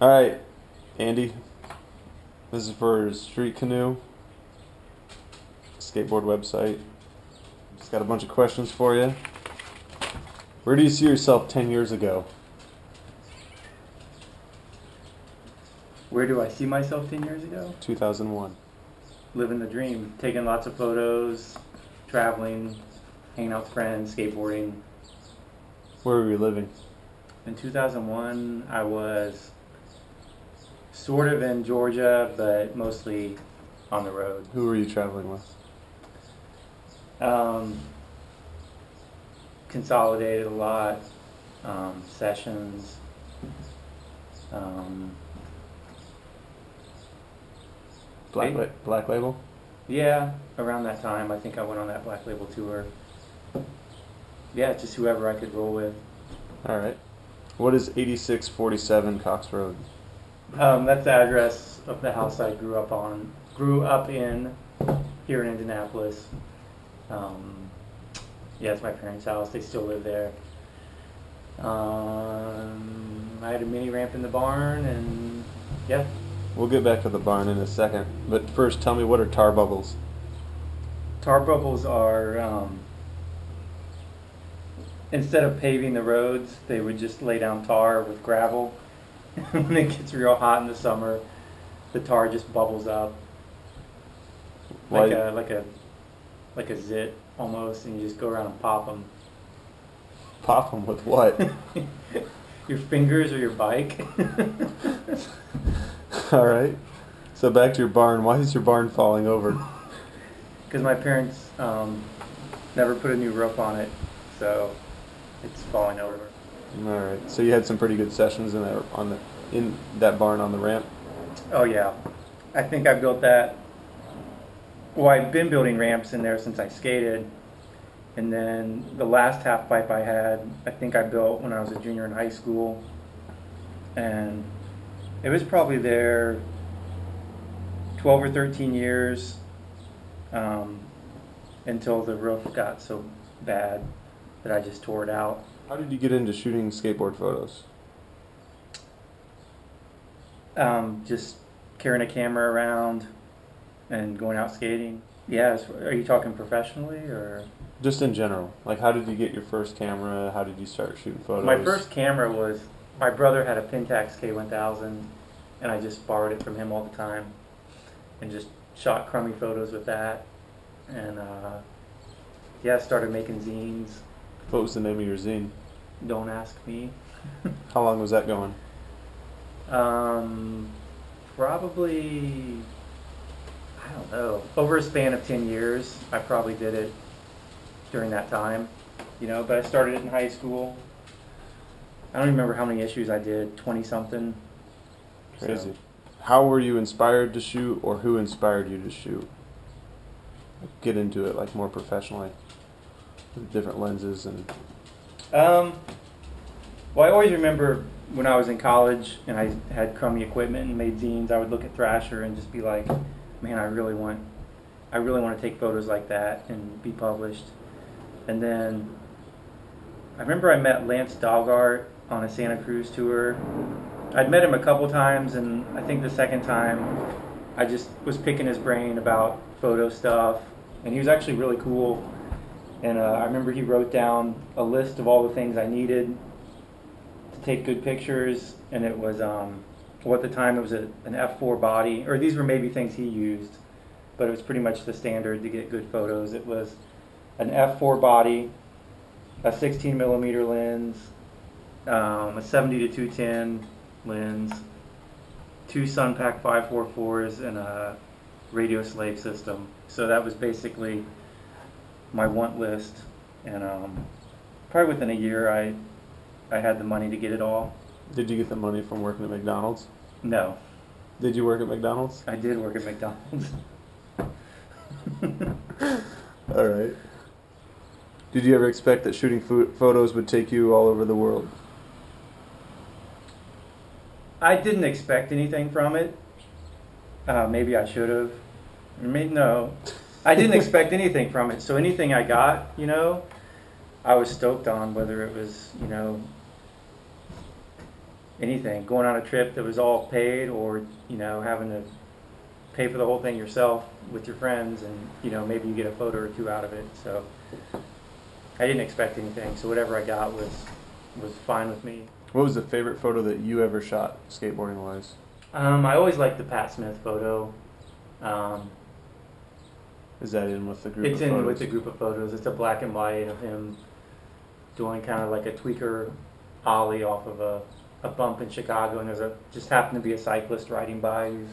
All right, Andy. This is for Street Canoe skateboard website. Just got a bunch of questions for you. Where do you see yourself 10 years ago? Where do I see myself 10 years ago? 2001. Living the dream, taking lots of photos, traveling, hanging out with friends, skateboarding. Where were you living? In 2001, I was sort of in Georgia, but mostly on the road. Who were you traveling with? Consolidated a lot, sessions. Black Label? Yeah, around that time, I think I went on that Black Label tour. Yeah, just whoever I could roll with. All right. What is 8647 Cox Road? That's the address of the house I grew up in here in Indianapolis. Yeah, it's my parents' house. They still live there. I had a mini ramp in the barn, and yeah. We'll get back to the barn in a second, but first tell me, what are tar bubbles? Tar bubbles are, instead of paving the roads, they would just lay down tar with gravel. When it gets real hot in the summer, the tar just bubbles up Why- like a zit almost, and you just go around and pop them. Pop them with what? Your fingers or your bike. All right. So back to your barn. Why is your barn falling over? Because my parents never put a new roof on it, so it's falling over. All right. So you had some pretty good sessions in that barn on the ramp. Oh yeah, I think I built that. Well, I've been building ramps in there since I skated, and then the last half pipe I had, I think I built when I was a junior in high school, and it was probably there 12 or 13 years until the roof got so bad that I just tore it out. How did you get into shooting skateboard photos? Just carrying a camera around and going out skating. Yeah, are you talking professionally or? Just in general. Like, how did you get your first camera? How did you start shooting photos? My first camera was, my brother had a Pentax K1000, and I just borrowed it from him all the time and just shot crummy photos with that. And yeah, started making zines. What was the name of your zine? Don't ask me. How long was that going? Probably, I don't know, over a span of 10 years. I probably did it during that time, but I started it in high school. I don't remember how many issues I did, 20 something. Crazy. So. How were you inspired to shoot, or who inspired you to shoot? Get into it like more professionally with different lenses and. Well, I always remember when I was in college and I had crummy equipment and made zines, I would look at Thrasher and just be like, man, I really want to take photos like that and be published. And then I remember I met Lance Dalgart on a Santa Cruz tour. I'd met him a couple times, and I think the second time I just was picking his brain about photo stuff, and he was actually really cool. And I remember he wrote down a list of all the things I needed to take good pictures, and it was, well, at the time it was an f4 body, or these were maybe things he used, but it was pretty much the standard to get good photos. It was an f4 body, a 16 millimeter lens, a 70 to 210 lens, 2 Sunpack 544s, and a radio slave system. So that was basically my want list, and probably within a year I had the money to get it all. Did you get the money from working at McDonald's? No. Did you work at McDonald's? I did work at McDonald's. All right. Did you ever expect that shooting photos would take you all over the world? I didn't expect anything from it. Maybe I should have. No. I didn't expect anything from it. So anything I got, I was stoked on, whether it was, anything, going on a trip that was all paid, or having to pay for the whole thing yourself with your friends, and maybe you get a photo or two out of it. So I didn't expect anything, so whatever I got was fine with me. What was the favorite photo that you ever shot, skateboarding wise? I always liked the Pat Smith photo. Is that in with the group? It's of in photos? with the group of photos. It's a black and white of him doing kind of like a tweaker ollie off of a bump in Chicago, and just happened to be a cyclist riding by who's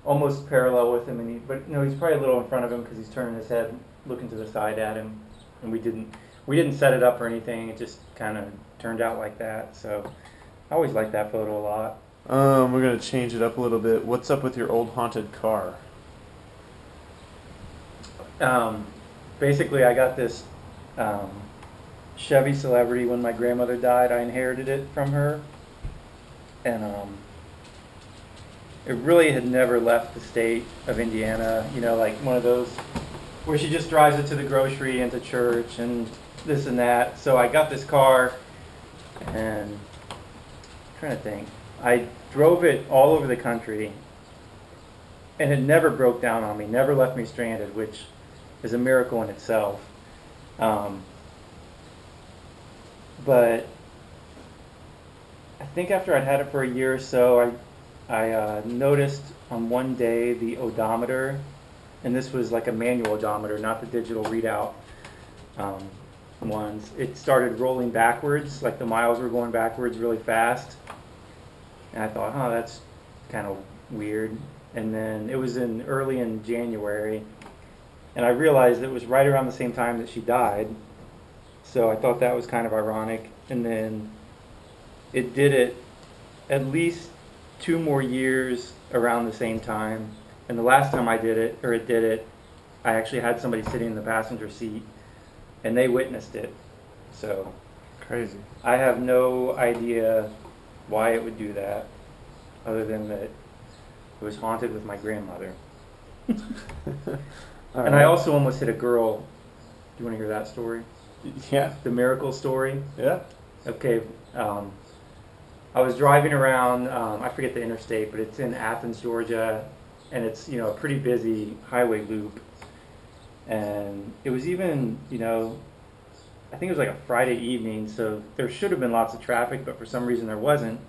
almost parallel with him, but he's probably a little in front of him because he's turning his head, looking to the side at him, and we didn't set it up or anything. It just kind of turned out like that. So I always liked that photo a lot. We're gonna change it up a little bit. What's up with your old haunted car? Basically, I got this Chevy Celebrity when my grandmother died. I inherited it from her, and it really had never left the state of Indiana. Like one of those where she just drives it to the grocery and to church and this and that. So I got this car, and I'm trying to think. I drove it all over the country, and it never broke down on me, never left me stranded, which is a miracle in itself. But I think after I'd had it for a year or so, I noticed on one day the odometer, and this was like a manual odometer, not the digital readout ones. It started rolling backwards, like the miles were going backwards really fast. And I thought, that's kind of weird. And then it was early in January, and I realized it was right around the same time that she died. So I thought that was kind of ironic. And then it did it at least 2 more years around the same time. And the last time it did it, I actually had somebody sitting in the passenger seat, and they witnessed it. So Crazy. I have no idea why it would do that, other than that it was haunted with my grandmother. And I also almost hit a girl. Do you want to hear that story? Yeah. The miracle story? Yeah. Okay. I was driving around, I forget the interstate, but it's in Athens, Georgia, and it's, a pretty busy highway loop. And it was even, I think it was like a Friday evening, so there should have been lots of traffic, but for some reason there wasn't.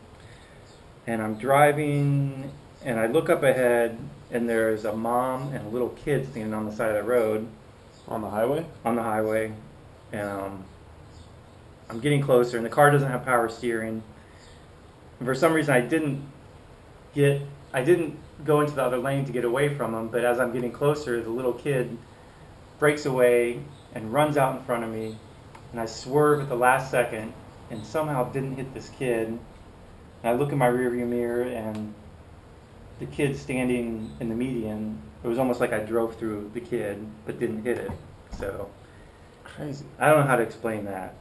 And I'm driving, and I look up ahead, and there's a mom and a little kid standing on the side of the road. On the highway? On the highway. And I'm getting closer, and the car doesn't have power steering. And for some reason I didn't go into the other lane to get away from him, but as I'm getting closer, the little kid breaks away and runs out in front of me, and I swerve at the last second and somehow didn't hit this kid. And I look in my rearview mirror, and the kid standing in the median, it was almost like I drove through the kid but didn't hit it. So Crazy. I don't know how to explain that.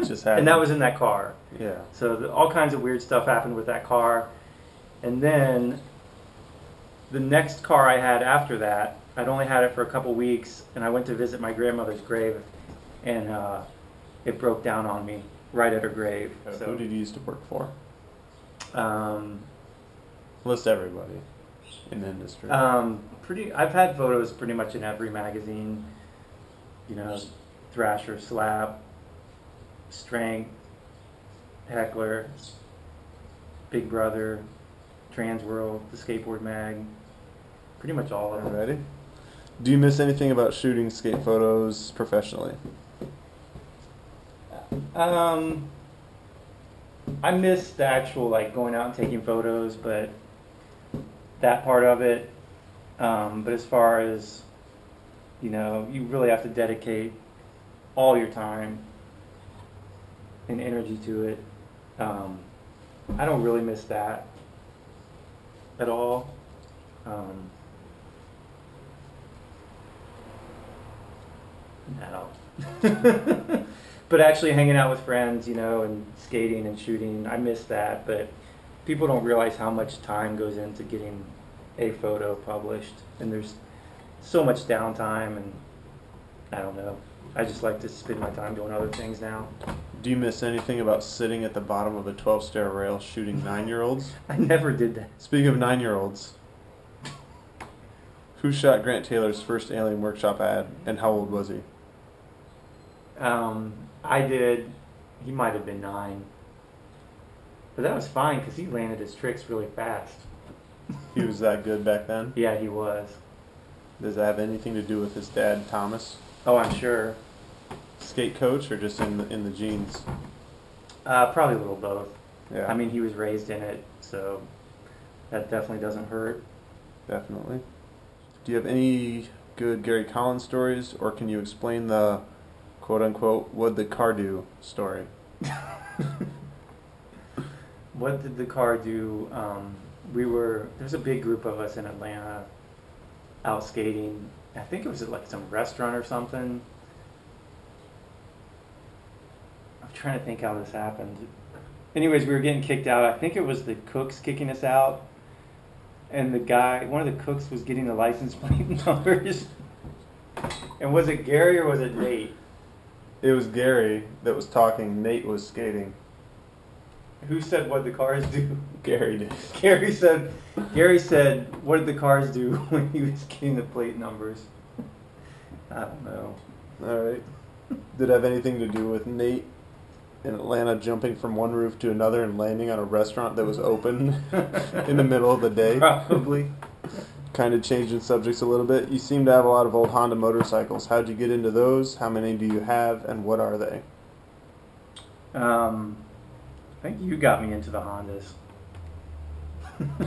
Just happened. And that was in that car. Yeah. So all kinds of weird stuff happened with that car. And then the next car I had after that, I'd only had it for a couple weeks, and I went to visit my grandmother's grave, and it broke down on me right at her grave. So, who did you used to work for? Um, List everybody in the industry. I've had photos pretty much in every magazine. Thrasher, Slap, Strength, Heckler, Big Brother, Trans World, the Skateboard Mag, pretty much all of them. Ready? Do you miss anything about shooting skate photos professionally? I miss the actual going out and taking photos, but that part of it. But as far as you really have to dedicate all your time and energy to it. I don't really miss that at all. No. But actually hanging out with friends, and skating and shooting, I miss that. But people don't realize how much time goes into getting a photo published, and there's so much downtime, and I don't know. I just like to spend my time doing other things now. Do you miss anything about sitting at the bottom of a 12-stair rail shooting 9-year-olds? I never did that. Speaking of 9-year-olds, who shot Grant Taylor's first Alien Workshop ad, and how old was he? I did. He might have been 9. But that was fine because he landed his tricks really fast. He was that good back then? Yeah, he was. Does that have anything to do with his dad, Thomas? Oh, I'm sure. Skate coach, or just in the genes? Probably a little both. Yeah. I mean, he was raised in it, so that definitely doesn't hurt. Definitely. Do you have any good Gary Collins stories, or can you explain the quote-unquote "what'd the car do" story? What did the car do? There's a big group of us in Atlanta out skating. I think it was at like some restaurant or something. I'm trying to think how this happened. Anyways, we were getting kicked out. I think it was the cooks kicking us out. And one of the cooks was getting the license plate numbers. And was it Gary or was it Nate? It was Gary that was talking. Nate was skating. Who said what the cars do? Gary did. Gary said, what did the cars do when he was getting the plate numbers? I don't know. All right. Did it have anything to do with Nate in Atlanta jumping from one roof to another and landing on a restaurant that was open in the middle of the day? Probably. Kind of changing subjects a little bit. You seem to have a lot of old Honda motorcycles. How'd you get into those? How many do you have, and what are they? I think you got me into the Hondas.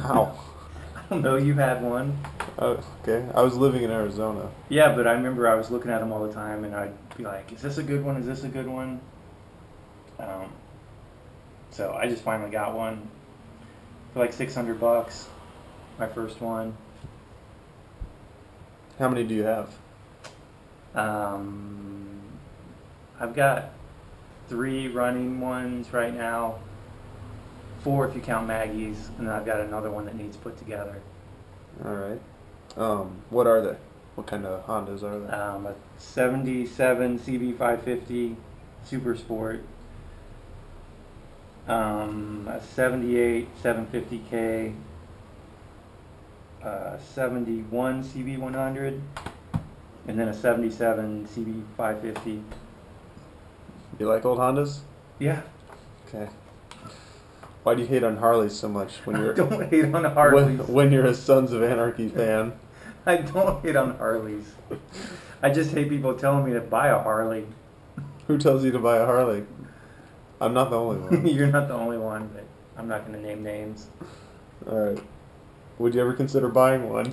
How? I don't know. You had one. Okay. I was living in Arizona. Yeah, but I remember I was looking at them all the time, and I'd be like, "Is this a good one? Is this a good one?" So I just finally got one for like $600. My first one. How many do you have? I've got 3 running ones right now. 4 if you count Maggie's, and then I've got another one that needs put together. All right. What are they? What kind of Hondas are they? A 77 CB550 Super Sport. A 78 750K. 71 CB100. And then a 77 CB550. You like old Hondas? Yeah. Okay. Why do you hate on Harleys so much when you're? I don't hate on Harleys. When you're a Sons of Anarchy fan. I don't hate on Harleys. I just hate people telling me to buy a Harley. Who tells you to buy a Harley? I'm not the only one. You're not the only one, but I'm not going to name names. All right. Would you ever consider buying one?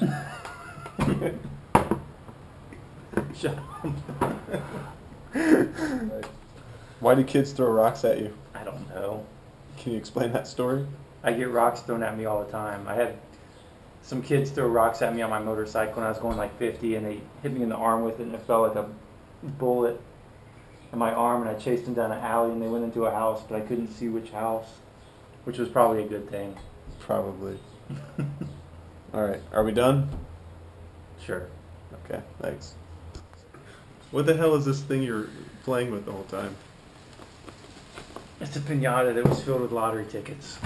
Shut up. Right. Why do kids throw rocks at you? I don't know. Can you explain that story? I get rocks thrown at me all the time. I had some kids throw rocks at me on my motorcycle when I was going like 50, and they hit me in the arm with it, and it felt like a bullet in my arm, and I chased them down an alley, and they went into a house, but I couldn't see which house, which was probably a good thing. Probably. All right. Are we done? Sure. Okay. Thanks. What the hell is this thing you're playing with the whole time? It's a piñata that was filled with lottery tickets.